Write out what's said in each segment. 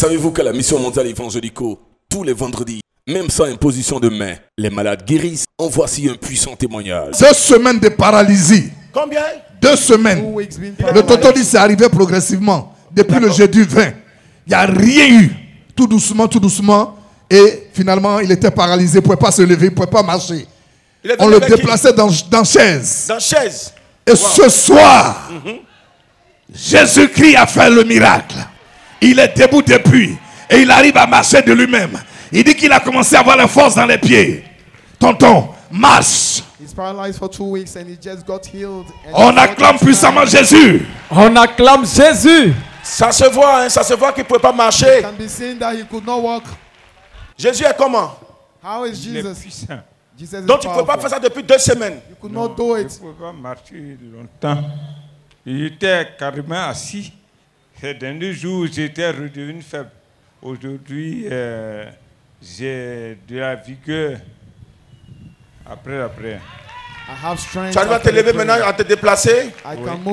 Savez-vous qu'à la mission mondiale évangélico, tous les vendredis, même sans imposition de main, les malades guérissent? En voici un puissant témoignage. 2 semaines de paralysie. Combien? 2 semaines. Le toto dit c'est arrivé progressivement. Depuis le jeudi 20. Il n'y a rien eu. Tout doucement. Et finalement, il était paralysé. Il ne pouvait pas se lever, il ne pouvait pas marcher. On le déplaçait dans chaise. Dans chaise. Et ce soir, Jésus-Christ a fait le miracle. Il est debout depuis. Et il arrive à marcher de lui-même. Il dit qu'il a commencé à avoir la force dans les pieds. Tonton, marche. On acclame puissamment Jésus. On acclame Jésus. Ça se voit, hein, ça se voit qu'il ne pouvait pas marcher. Jésus est comment? How is Jesus? Donc tu ne peux pas faire ça depuis 2 semaines. You could not do it. Je ne pouvais pas marcher longtemps. J'étais carrément assis. Ces derniers jours, j'étais redevenu faible. Aujourd'hui, j'ai de la vigueur. Après. I have strength. Tu arrives à te lever maintenant, à te déplacer?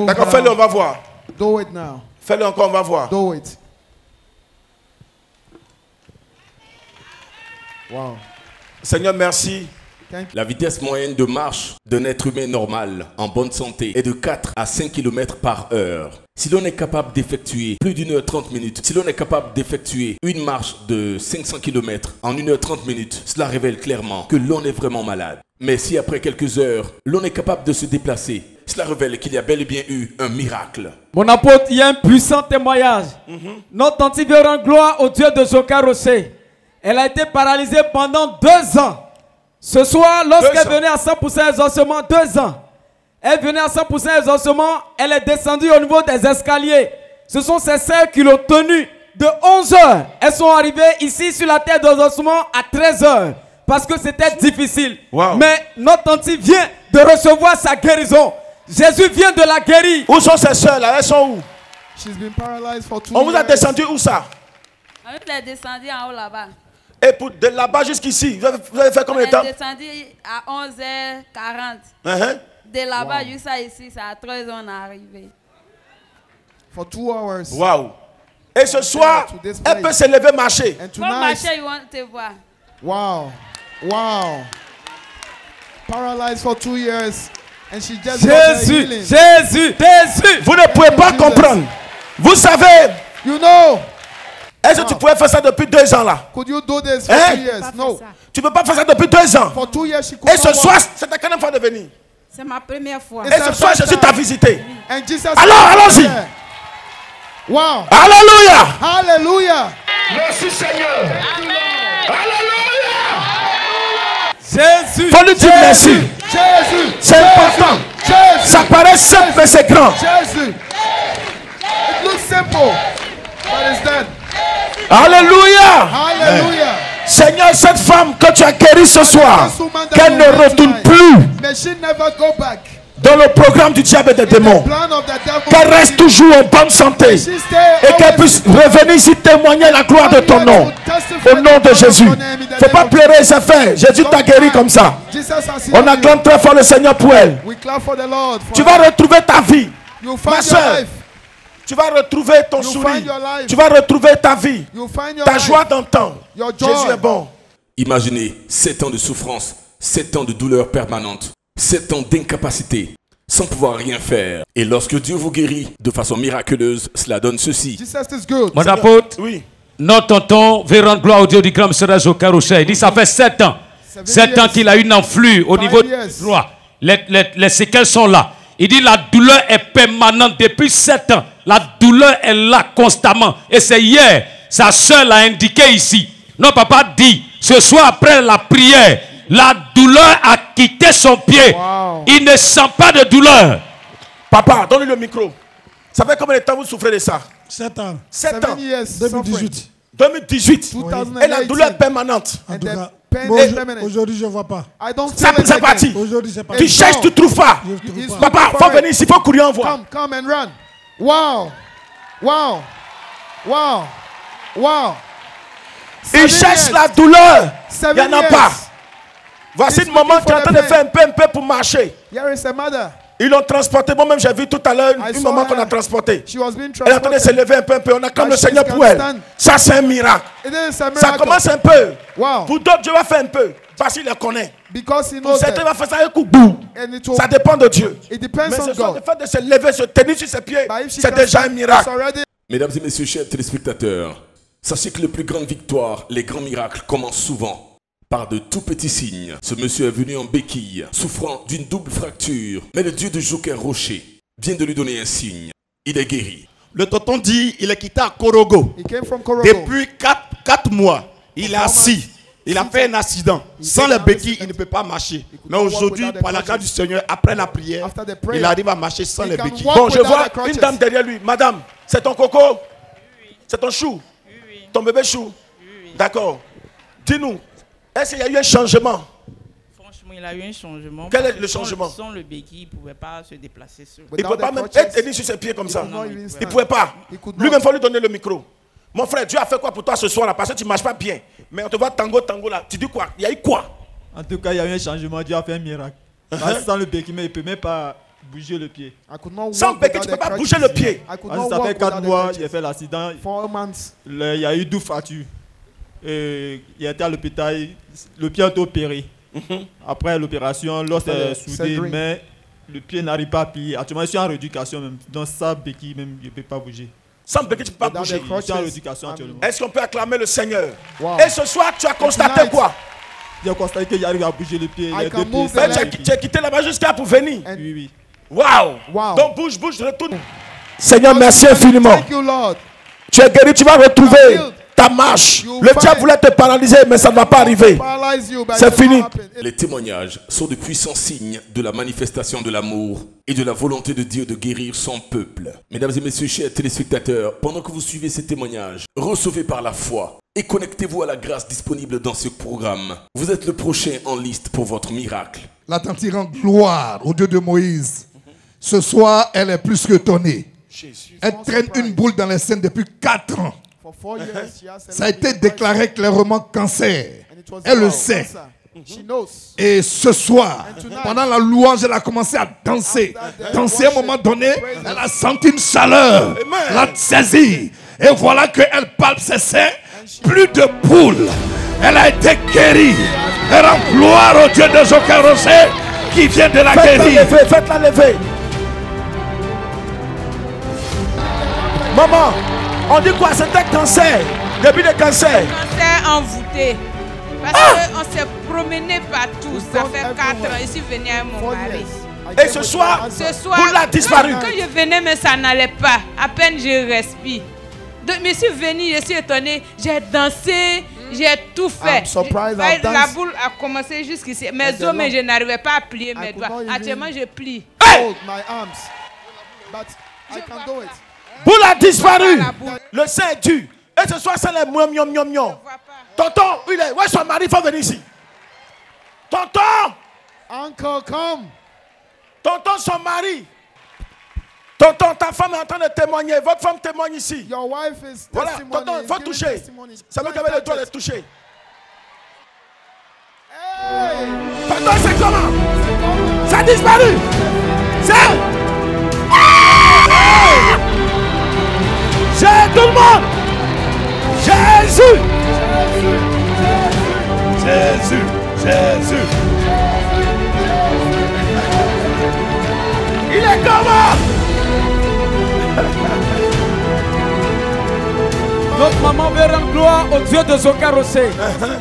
D'accord, fais-le, on va voir. Do it now. Fais-le encore, on va voir. Do it. Wow. Seigneur, merci. La vitesse moyenne de marche d'un être humain normal, en bonne santé, est de 4 à 5 km par heure. Si l'on est capable d'effectuer plus d'1h30 minutes, si l'on est capable d'effectuer une marche de 500 km en 1h30 minutes, cela révèle clairement que l'on est vraiment malade. Mais si après quelques heures, l'on est capable de se déplacer, cela révèle qu'il y a bel et bien eu un miracle. Mon apôtre, il y a un puissant témoignage. Notre tante veut rendre gloire au Dieu de Joka Rossé. Elle a été paralysée pendant 2 ans. Ce soir, lorsqu'elle venait à 100% exaucement, 2 ans, elle venait à 100% exaucement, elle est descendue au niveau des escaliers. Ce sont ses sœurs qui l'ont tenue de 11 heures. Elles sont arrivées ici sur la terre d'exaucement à 13 heures. Parce que c'était difficile. Wow. Mais notre tante vient de recevoir sa guérison. Jésus vient de la guérir. Où sont ces sœurs là? Elles sont où? She's been paralyzed for 2 On vous a years. descendu où ça? On est descendu en haut là-bas. Et pour de là-bas jusqu'ici, vous avez fait combien de temps? On est descendu à 11h40. De là-bas jusqu'à ici, c'est à 13h on est arrivé. For 2 hours. Waouh! Et ce soir, elle peut se lever marcher. And Pour tonight, marcher, ils vont te voir. wow. Paralyzed for 2 years. And she just got her healing. Jésus. Vous ne pouvez pas comprendre. Vous savez, You know. est-ce que tu pouvais faire ça depuis 2 ans là? Could you do this for Hein? 2 years? No. Tu ne peux pas faire ça depuis 2 ans. For 2 years, she could Et ce not soir, walk. c'est ta quelle fois de venir? C'est ma première fois. Et ce soir, Jésus t'a visité. And Jesus Alors, allons-y. Wow. Alléluia. Hallelujah. Merci Seigneur. Alléluia. Jésus. Faut lui dire merci. Jésus. C'est important. Jésus. Ça paraît simple, mais c'est grand. Jésus. It looks simple, but it's done. Alléluia. Hallelujah. Seigneur, cette femme que tu as guérie ce soir, qu'elle ne retourne plus May she never go back. dans le programme du diable et des démons. Plan of the devil. Qu'elle reste toujours en bonne santé et qu'elle puisse revenir ici témoigner la gloire de ton nom. Au nom de Jésus. Il ne faut pas pleurer, c'est fait. Jésus t'a guéri comme ça. On acclame très fort le Seigneur pour elle. We clap for the Lord. Tu vas retrouver ta vie. You Ma find your soeur, life. tu vas retrouver ton You sourire. find your life. Tu vas retrouver ta vie. You find your Ta life. joie d'antan. Your joy. Jésus est bon. Imaginez 7 ans de souffrance, 7 ans de douleur permanente, 7 ans d'incapacité, sans pouvoir rien faire. Et lorsque Dieu vous guérit de façon miraculeuse, cela donne ceci. Jesus is good. Mon apôtre, Oui. notre tonton veut rendre gloire au Dieu du grand Seigneur Joka Rossé. Il dit ça fait 7 ans. 7 ans qu'il a une enflure au niveau du droit. Les séquelles sont là. Il dit la douleur est permanente depuis 7 ans. La douleur est là constamment. Et c'est hier, sa soeur l'a indiqué ici. Notre papa dit, ce soir après la prière, la douleur a quitté son pied. Wow. Il ne sent pas de douleur. Papa, donne-lui le micro. Ça fait combien de temps vous souffrez de ça? 7 ans. 7 ans. 7 years. 2018. 2018. 2018. Et la douleur est permanente. En And tout the cas, pain bon, is permanent. aujourd'hui, je ne vois pas. I don't Ça, feel it c'est again. parti. Aujourd'hui, c'est pas. Tu cherches, tu ne trouves pas. Je trouve It's pas. Papa, faut venir ici, faut courir en voie. Come and run. Wow. Wow. Wow. Wow. Il 7 cherche years. la douleur. 7 Il n'y en a years. pas. Voici He's une maman looking qui est en for train the de faire un peu pour marcher. Here is a mother. Ils l'ont transporté. Moi-même, j'ai vu tout à l'heure une maman qu'on a transportée. Elle est en train de se lever un peu. On acclame le Seigneur pour elle. Ça, c'est un miracle. Ça commence un peu. Pour d'autres, Dieu va faire un peu. Parce qu'il les connaît. Pour certains, il va faire ça un coup. Boum. Ça dépend de Dieu. Mais ce soir, le fait de se lever, se tenir sur ses pieds, c'est déjà un miracle. Mesdames et messieurs, chers téléspectateurs, sachez que les plus grandes victoires, les grands miracles commencent souvent par de tout petits signes. Ce monsieur est venu en béquille, souffrant d'une double fracture. Mais le Dieu de Joker Rocher vient de lui donner un signe. Il est guéri. Le tonton dit il est quitté à Korogo. Depuis 4 mois, il est assis. Il a fait un accident. Sans les béquilles, il ne peut pas marcher. Mais aujourd'hui, par la grâce du Seigneur, après la prière, il arrive à marcher sans les béquilles. Bon, je vois une dame derrière lui. Madame, c'est ton coco? C'est ton chou? Ton bébé chou? D'accord. Dis-nous. Est-ce qu'il y a eu un changement? Franchement, il a eu un changement. Quel est le changement? Sans le béquille, il ne pouvait pas se déplacer seul. Il ne pouvait pas même être tenu sur ses pieds comme ça. Il ne pouvait pas. Lui-même, il faut lui donner le micro. Mon frère, Dieu a fait quoi pour toi ce soir-là? Parce que tu ne marches pas bien. Mais on te voit tango là. Tu dis quoi? Il y a eu quoi? En tout cas, il y a eu un changement. Dieu a fait un miracle. Sans le béquille, il ne peut même pas bouger le pied. Sans béquille, tu ne peux pas bouger le pied. Ça fait 4 mois, il a fait l'accident. Il y a eu 12 fractures. Il était à l'hôpital, le pied a été opéré. Après l'opération, l'os est soudé, mais le pied n'arrive pas à plier. Actuellement, je suis en rééducation même. Dans sa béquille, même, je ne peux pas bouger. Sans béquille, tu ne peux pas bouger. Je suis en rééducation actuellement. Est-ce qu'on peut acclamer le Seigneur? Et ce soir, tu as constaté quoi? J'ai constaté qu'il arrive à bouger le pied. Tu as quitté là-bas jusqu'à pour venir? Oui, oui. Waouh! Donc bouge, retourne. Seigneur, merci infiniment. Tu es guéri, tu vas retrouver ta marche. Le diable voulait te paralyser, mais ça ne va pas arriver. C'est fini. Les témoignages sont de puissants signes de la manifestation de l'amour et de la volonté de Dieu de guérir son peuple. Mesdames et messieurs, chers téléspectateurs, pendant que vous suivez ces témoignages, recevez par la foi et connectez-vous à la grâce disponible dans ce programme. Vous êtes le prochain en liste pour votre miracle. La tante rend gloire au Dieu de Moïse. Ce soir, elle est plus que étonnée. Elle traîne une boule dans les seins depuis 4 ans. Ça a été déclaré clairement cancer. Elle le sait. Et ce soir, pendant la louange, elle a commencé à danser. Danser à un moment donné, elle a senti une chaleur. Elle a saisi. Et voilà qu'elle palpe ses seins. Plus de boule. Elle a été guérie. Elle rend gloire au Dieu de Joker Rocher qui vient de la guérir. Faites-la lever. Maman, on dit quoi? C'était cancer. Début de cancer. Cancer envoûté. Parce qu'on s'est promené partout. Ça fait 4 ans. Je suis venue avec mon mari. Et ce soir, vous l'avez disparu. Quand je venais, mais ça n'allait pas. À peine je respire. Donc, je suis venue, je suis étonnée. J'ai dansé, j'ai tout fait. La boule a commencé jusqu'ici. Mes os, mais je n'arrivais pas à plier mes doigts. Actuellement, je plie. Boule a disparu. Le sein est dû. Et ce soir, c'est les miam miam miam miam. Tonton, il est. Ouais, son mari, il faut venir ici. Tonton. Uncle, come. Tonton, son mari. Tonton, ta femme est en train de témoigner. Votre femme témoigne ici. Your wife is voilà, tonton, il faut toucher. Ça veut dire le doigt de toucher. Hey. Tonton, c'est comment? Ça a disparu. C'est. Hey. C'est tout le monde. Jésus. Jésus. Jésus. Il est comment? Notre maman veut rendre gloire au Dieu de Joker Rocher.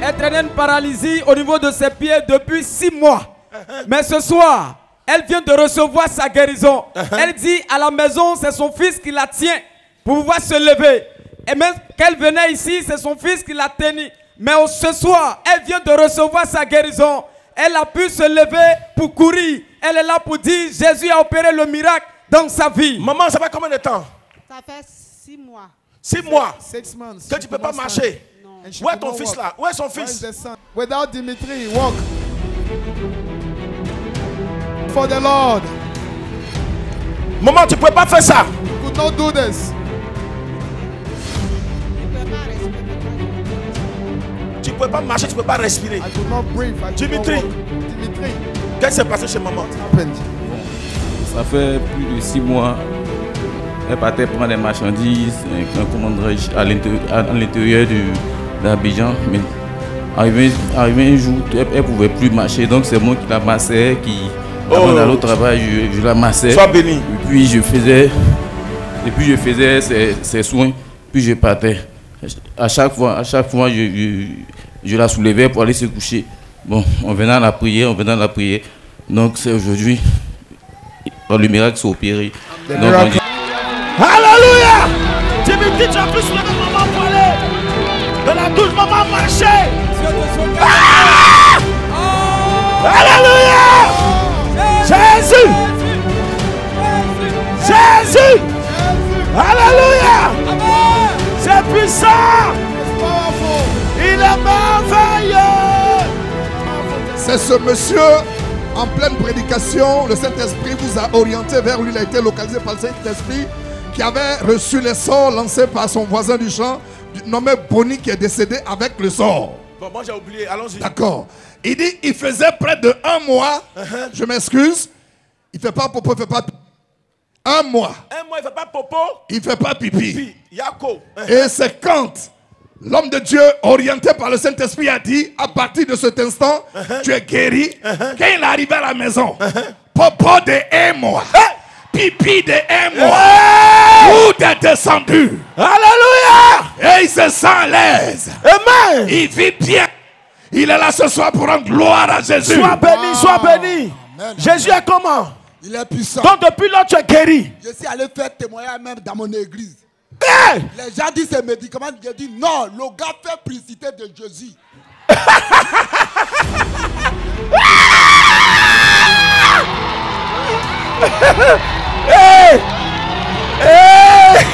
Elle traînait une paralysie au niveau de ses pieds depuis 6 mois. Mais ce soir, elle vient de recevoir sa guérison. Elle dit à la maison, c'est son fils qui la tient pour pouvoir se lever. Et même qu'elle venait ici, c'est son fils qui l'a tenu. Mais ce soir, elle vient de recevoir sa guérison. Elle a pu se lever pour courir. Elle est là pour dire, Jésus a opéré le miracle dans sa vie. Maman, ça fait combien de temps? Ça fait 6 mois. 6 mois. 6 months. Que tu ne peux pas marcher. Non. Où est ton fils là? Où est son fils? Without Dimitri, walk. For the Lord. Maman, tu ne peux pas faire ça. You could not do this. Tu ne peux pas marcher, tu ne peux pas respirer. I could not breathe. Dimitri. Dimitri. Qu'est-ce qui s'est passé chez maman? Ça fait plus de 6 mois. Elle partait prendre des marchandises, à l'intérieur d'Abidjan. Mais arrivé un jour, elle ne pouvait plus marcher. Donc c'est moi qui la massais, avant d'aller au travail, je la massais. Sois béni. Et puis je faisais ses soins, puis je partais. À chaque fois, je la soulevais pour aller se coucher. Bon, on venait à la prière. Donc c'est aujourd'hui, quand le miracle s'est opéré. Donc, Alléluia! Tu me dis, tu as plus levé maman pour aller dans la douche, maman marcher. Ah! Alléluia! Jésus! Jésus! Alléluia! C'est puissant! Il est merveilleux! C'est ce monsieur en pleine prédication. Le Saint-Esprit vous a orienté vers lui. Il a été localisé par le Saint-Esprit, qui avait reçu les sorts lancés par son voisin du champ, nommé Bonnie, qui est décédé avec le sort. Bon, moi j'ai oublié, allons-y. D'accord. Il dit, il faisait près de 1 mois, je m'excuse, il ne fait pas popo, il ne fait pas pipi. 1 mois. 1 mois, il ne fait pas popo. Il ne fait pas pipi. Yako. Et c'est quand l'homme de Dieu, orienté par le Saint-Esprit, a dit, à partir de cet instant, tu es guéri. Quand il est arrivé à la maison, popo de 1 mois. Pipi de 1 mois. Tout est descendu. Alléluia. Et il se sent à l'aise. Amen. Il vit bien. Il est là ce soir pour rendre gloire à Jésus. Sois béni, sois béni. Amen. Jésus est comment? Il est puissant. Donc depuis là, tu es guéri. Je suis allé faire témoignage même dans mon église. Hey! Les gens disent ces médicaments. J'ai dit non, le gars fait publicité de Jésus. Hey! Hey!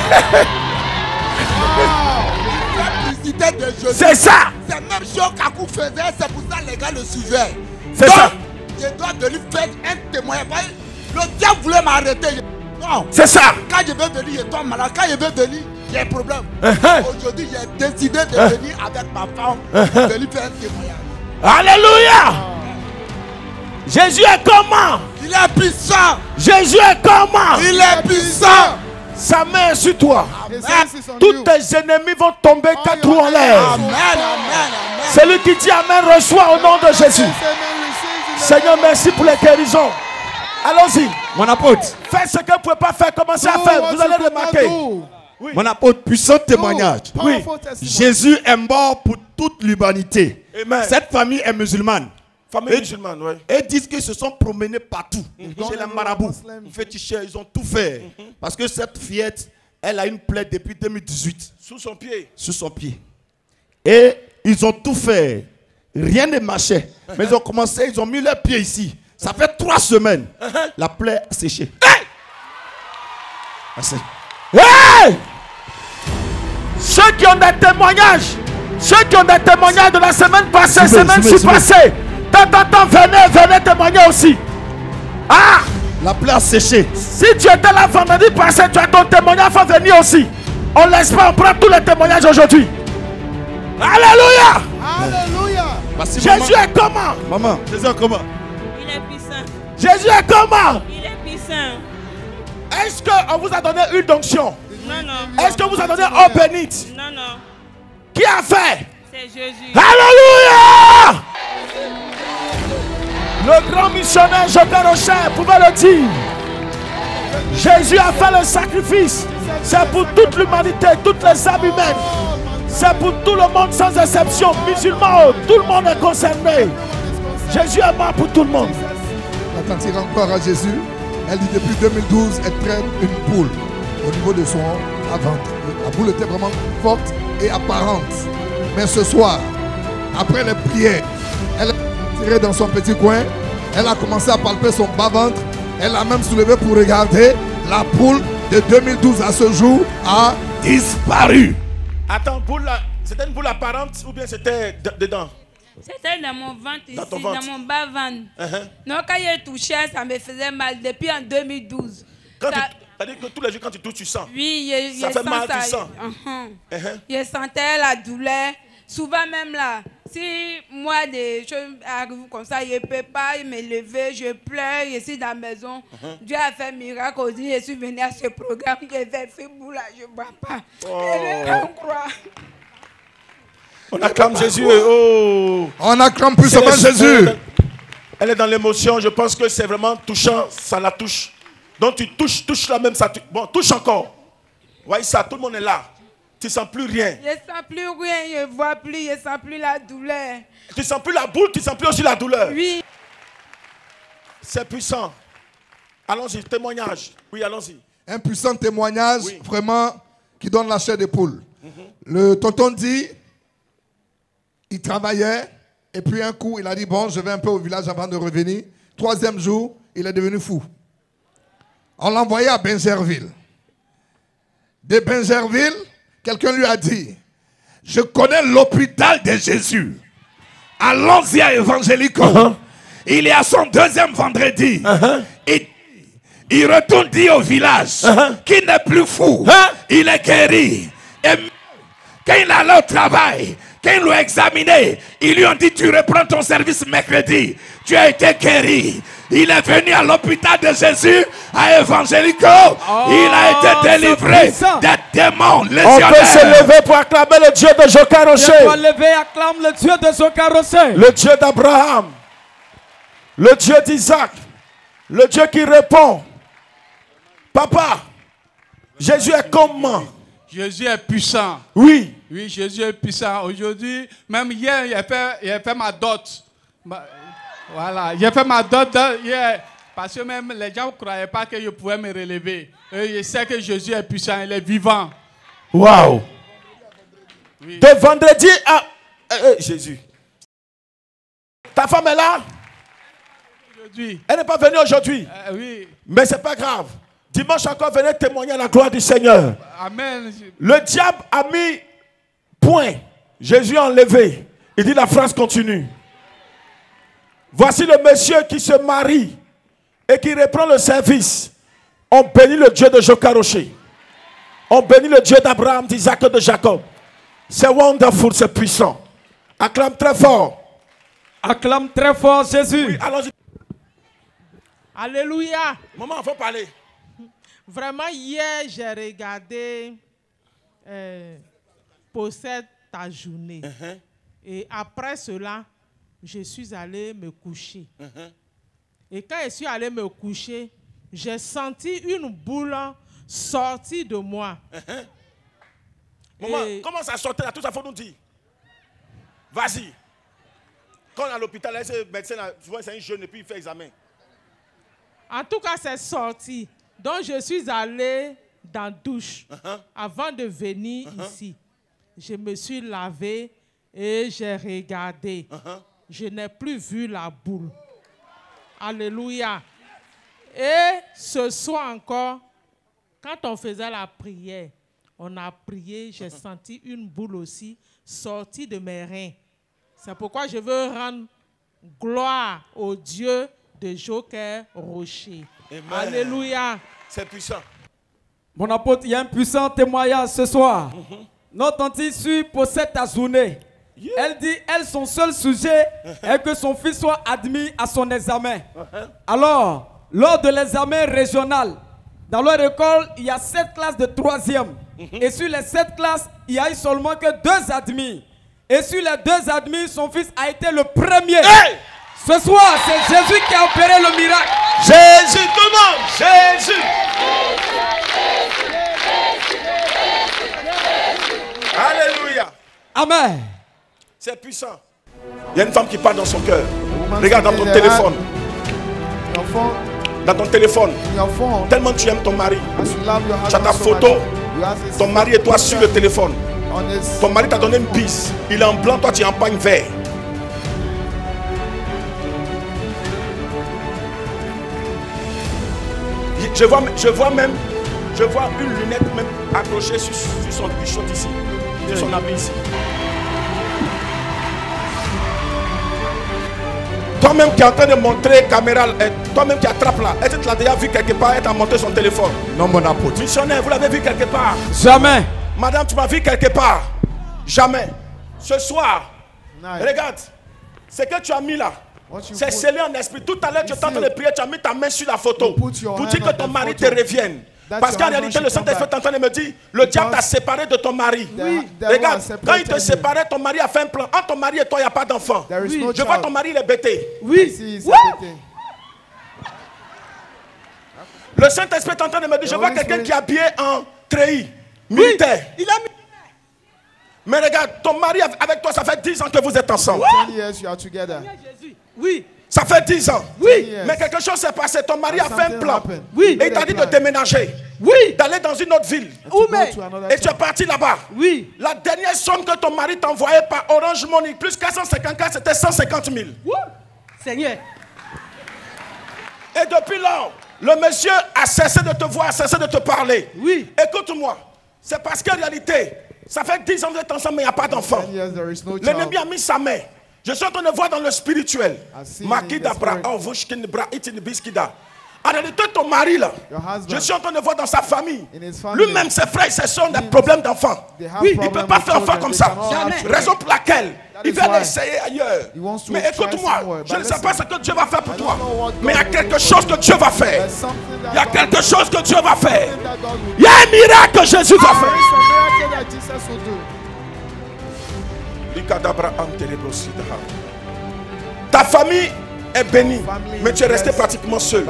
C'est ça! C'est même chose qu'Akou faisait, c'est pour ça que les gars le suivaient. C'est ça! Je dois de lui faire un témoignage. Le diable voulait m'arrêter. Non! C'est ça! Quand je veux venir, je tombe malade. Quand je veux venir, il y a un problème. Aujourd'hui, j'ai décidé de venir avec ma femme de lui faire un témoignage. Alléluia! Jésus est comment? Il est puissant. Jésus est comment? Il est puissant. Sa main est sur toi. Amen. Tous tes ennemis vont tomber 4 roues en l'air. Amen, amen, amen. Celui qui dit Amen reçoit au nom de Jésus. Seigneur, merci pour les guérisons. Allons-y. Mon apôtre. Faites ce que vous ne pouvez pas faire. Commencez à faire. Vous allez remarquer. Oui. Mon apôtre, puissant témoignage. Oui. Jésus est mort pour toute l'humanité. Cette famille est musulmane. Famille musulmane, oui. Et disent qu'ils se sont promenés partout. Chez les marabouts, féticheurs, ils ont tout fait. Parce que cette fillette, elle a une plaie depuis 2018. Sous son pied. Sous son pied. Et ils ont tout fait. Rien ne marchait. Mais ils ont commencé, ils ont mis leurs pieds ici. Ça fait 3 semaines. La plaie a séché. Hey! Ceux qui ont des témoignages, de la semaine passée, passée. Venez témoigner aussi. Ah! La plaie a séché. Si tu étais là vendredi passé, tu as ton témoignage, il faut venir aussi. On laisse pas, on prend tous les témoignages aujourd'hui. Alléluia! Alléluia! Jésus est comment? Maman, Jésus est comment? Il est puissant. Jésus est comment? Il est puissant. Est-ce qu'on vous a donné une onction? Non, non. Est-ce qu'on vous a donné eau bénite? Non, non. Qui a fait? C'est Jésus. Alléluia! Le grand missionnaire Joker Rocher pouvait le dire. Jésus a fait le sacrifice. C'est pour toute l'humanité, toutes les âmes humaines. C'est pour tout le monde sans exception. Musulmans, tout le monde est concerné. Jésus est mort pour tout le monde. Quand il rend encore à Jésus, elle dit depuis 2012, elle traîne une boule au niveau de son ventre. La boule était vraiment forte et apparente. Mais ce soir, après les prières, elle est tirée dans son petit coin. Elle a commencé à palper son bas-ventre. Elle a même soulevé pour regarder. La boule de 2012 à ce jour a disparu. Attends, c'était une boule apparente ou bien c'était dedans? C'était dans mon ventre ici, dans mon bas-ventre. Donc quand il touchait, ça me faisait mal depuis en 2012. C'est-à-dire que tous les jours quand tu touches, tu sens? Oui, ça fait mal, tu sens? Je sentais la douleur. souvent même là, si moi des choses arrivent comme ça, je ne peux pas me lever, je pleure, je suis dans la maison. Dieu a fait un miracle aussi, je suis venu à ce programme, je vais faire boule là, je ne bois pas. On croit. On acclame Jésus. Oh. On acclame plus seulement Jésus. Elle est dans l'émotion, je pense que c'est vraiment touchant, ça la touche. Donc tu touches la même, ça bon, touche encore. Voyez ça, tout le monde est là. Tu ne sens plus rien. Je ne sens plus rien, je ne vois plus, je ne sens plus la douleur. Tu ne sens plus la boule, tu ne sens plus aussi la douleur. Oui. C'est puissant. Allons-y, témoignage. Oui, allons-y. Un puissant témoignage, vraiment, qui donne la chair des poules. Le tonton dit, il travaillait, et puis un coup, il a dit, bon, je vais un peu au village avant de revenir. 3e jour, il est devenu fou. On l'a envoyé à Benjerville. De Benjerville, quelqu'un lui a dit, je connais l'hôpital de Jésus. Allons-y à Évangélico. Il est à son 2e vendredi. Il retourne dire au village qu'il n'est plus fou. Il est guéri. Et quand il allait au travail, quand ils l'ont examiné, ils lui ont dit, tu reprends ton service mercredi. Tu as été guéri. Il est venu à l'hôpital de Jésus, à Évangélico. Il a été délivré des démons légionnaires. On peut se lever pour acclamer le Dieu de Joka Rocher. On peut lever et acclame le Dieu de Joka Rocher. Le Dieu d'Abraham. Le Dieu d'Isaac. Le Dieu qui répond. Papa, Jésus est comment? Jésus est puissant. Oui. Oui, Jésus est puissant. Aujourd'hui, même hier, il a fait ma dot. Voilà, j'ai fait ma dot hier. Parce que même les gens ne croyaient pas que je pouvais me relever. Et je sais que Jésus est puissant, il est vivant. Waouh. Oui. De vendredi à... Jésus. Ta femme est là? Aujourd'hui. Elle n'est pas venue aujourd'hui? Oui. Mais ce n'est pas grave. Dimanche encore, venez témoigner à la gloire du Seigneur. Amen. Le diable a mis point. Jésus a enlevé. Il dit la phrase continue. Voici le monsieur qui se marie et qui reprend le service. On bénit le Dieu de Joka Rocher. On bénit le Dieu d'Abraham, d'Isaac et de Jacob. C'est wonderful, c'est puissant. Acclame très fort. Acclame très fort Jésus. Oui, allons-y. Alléluia. Maman, il faut parler. Vraiment, hier, j'ai regardé Possède ta journée. Et après cela, je suis allé me coucher. Et quand je suis allé me coucher, j'ai senti une boule sortir de moi. Maman, comment ça sortait là? Tout ça, il faut nous dire. Vas-y. Quand on est à l'hôpital, ce médecin, c'est un jeune et puis il fait examen. En tout cas, c'est sorti. Donc, je suis allé dans la douche avant de venir ici. Je me suis lavé et j'ai regardé. Je n'ai plus vu la boule. Alléluia. Et ce soir encore, quand on faisait la prière, on a prié, j'ai senti une boule aussi sortie de mes reins. C'est pourquoi je veux rendre gloire au Dieu de Joka Rocher. Amen. Alléluia. C'est puissant. Mon apôtre, il y a un puissant témoignage ce soir. Notre tante issue possède ta journée. Elle dit, elle, son seul sujet est que son fils soit admis à son examen. Alors, lors de l'examen régional, dans leur école, il y a 7 classes de 3e. Et sur les 7 classes, il n'y a eu seulement que 2 admis. Et sur les 2 admis, son fils a été le premier. Hey! Ce soir, c'est Jésus qui a opéré le miracle. Jésus, tout le monde, Jésus. Alléluia. Amen. C'est puissant. Il y a une femme qui parle dans son cœur. Regarde dans ton téléphone. Dans ton téléphone. Tellement tu aimes ton mari. Tu as ta photo. Ton mari et toi sur le téléphone. Ton mari t'a donné une bise. Il est en blanc, toi tu es en pagne vert. Je vois une lunette même accrochée sur son bichot ici. Sur son habit ici. Toi-même qui es en train de montrer caméra, toi-même qui attrape là, est-ce que tu l'as déjà vu quelque part, elle t'a montré son téléphone? Non, mon apôtre. Missionnaire, vous l'avez vu quelque part? Jamais. Madame, tu m'as vu quelque part? Jamais. Ce soir, regarde, ce que tu as mis là, c'est scellé en esprit. Tout à l'heure, tu es en train de prier, tu as mis ta main sur la photo pour dire que ton mari te revienne. Parce qu'en réalité, le Saint-Esprit est en train de me dire, le diable t'a séparé de ton mari. Regarde, quand il te séparait, ton mari a fait un plan. Entre ton mari et toi, il n'y a pas d'enfant. Je vois ton mari, il est bêté. Le Saint-Esprit est en train de me dire, je vois quelqu'un qui est habillé en treillis, militaire. Mais regarde, ton mari avec toi, ça fait 10 ans que vous êtes ensemble. Oui. Ça fait 10 ans. Oui. Mais quelque chose s'est passé. Ton mari a fait un plan. Oui. Et il t'a dit de déménager. Oui. D'aller dans une autre ville. Et tu es parti là-bas. Oui. La dernière somme que ton mari t'envoyait par Orange Money, plus 454, c'était 150 000. Seigneur. Et depuis là, le monsieur a cessé de te voir, a cessé de te parler. Oui. Écoute-moi. C'est parce qu'en réalité, ça fait 10 ans que vous êtes ensemble, mais il n'y a pas d'enfant. L'ennemi a mis sa main. Je suis en train de voir dans le spirituel. En réalité, ton mari là, je suis en train de voir dans sa famille. Lui-même, ses frères et ses soeurs ont des problèmes d'enfant. Il ne peut pas faire enfant comme ça. Raison pour laquelle il va l'essayer ailleurs. Mais écoute-moi, je ne sais pas ce que Dieu va faire pour toi. Mais il y a quelque chose que Dieu va faire. Il y a quelque chose que Dieu va faire. Il y a un miracle que Jésus va faire. Ta famille est bénie, mais tu es resté pratiquement seul.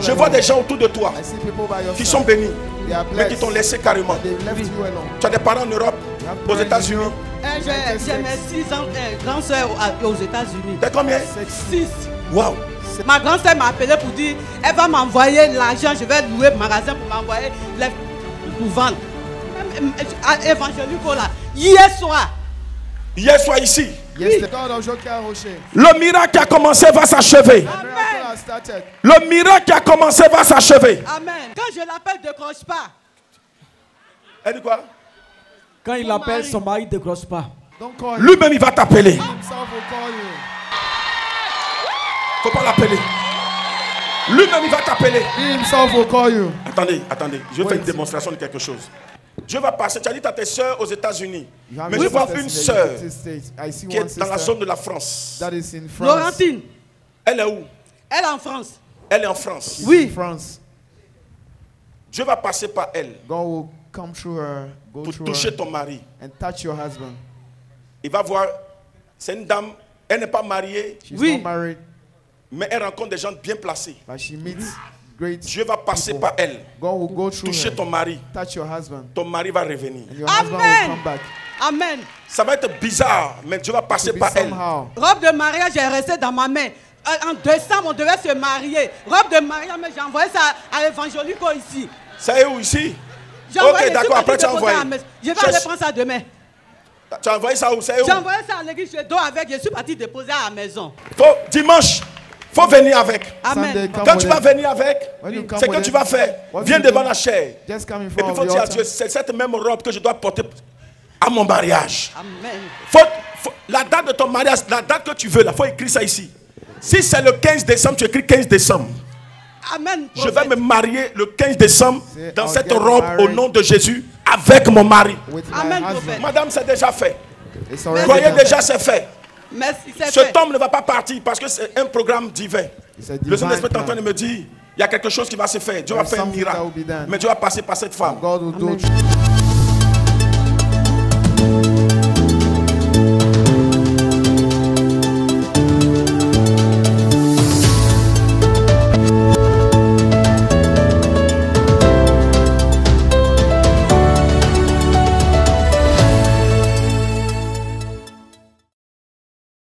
Je vois des gens autour de toi qui sont bénis, mais qui t'ont laissé carrément. Tu as des parents en Europe, aux États-Unis. J'ai mes 6 ans, grands soeurs aux États-Unis. T'as combien? 6. Waouh! Ma grande soeur m'a appelé pour dire elle va m'envoyer l'argent, je vais louer le magasin pour m'envoyer pour vendre. Évangélique là, hier soir. Hier soir ici. Oui. Le miracle qui a commencé va s'achever. Le miracle qui a commencé va s'achever. Amen. Quand je l'appelle, ne décroche pas. Elle dit quoi? Quand il appelle, son mari ne décroche pas. Lui-même, il va t'appeler. Faut pas l'appeler. Lui-même, il va t'appeler. Attendez. Je vais faire une démonstration de quelque chose. Dieu va passer. Tu as dit à tes soeurs aux États-Unis. Mais je vois une sœur qui est dans la zone de la France. Laurentine. Elle est où? Elle est en France. Elle est en France. Oui. Dieu va passer par elle. Pour toucher ton mari. Il va voir. C'est une dame. Elle n'est pas mariée. Mais elle rencontre des gens bien placés. Dieu va passer par elle. Toucher ton mari. Ton mari va revenir. Amen. Amen. Ça va être bizarre, mais Dieu va passer par elle. Robe de mariage est restée dans ma main. En décembre, on devait se marier. Robe de mariage, mais j'ai envoyé ça à Évangélico ici. Ça est où ici? Ok, d'accord, après tu as envoyé. Je vais aller prendre ça demain. Tu as envoyé ça où? J'ai envoyé ça à l'église, je dors avec, je suis parti déposer à la maison. Dimanche. Il faut venir avec. Amen. Quand tu vas venir avec, c'est que tu vas faire. Viens devant la chair. Et puis il faut dire à Dieu, c'est cette même robe que je dois porter à mon mariage. Amen. La date de ton mariage, la date que tu veux, il faut écrire ça ici. Si c'est le 15 décembre, tu écris 15 décembre. Amen. Je vais me marier le 15 décembre dans cette robe au nom de Jésus avec mon mari. Amen. Madame, c'est déjà fait. Croyez déjà, c'est fait. Merci, cet homme ne va pas partir parce que c'est un programme divin. Le Saint-Esprit est en train de me dire, il y a quelque chose qui va se faire. Dieu va faire un miracle. Mais Dieu va passer par cette femme.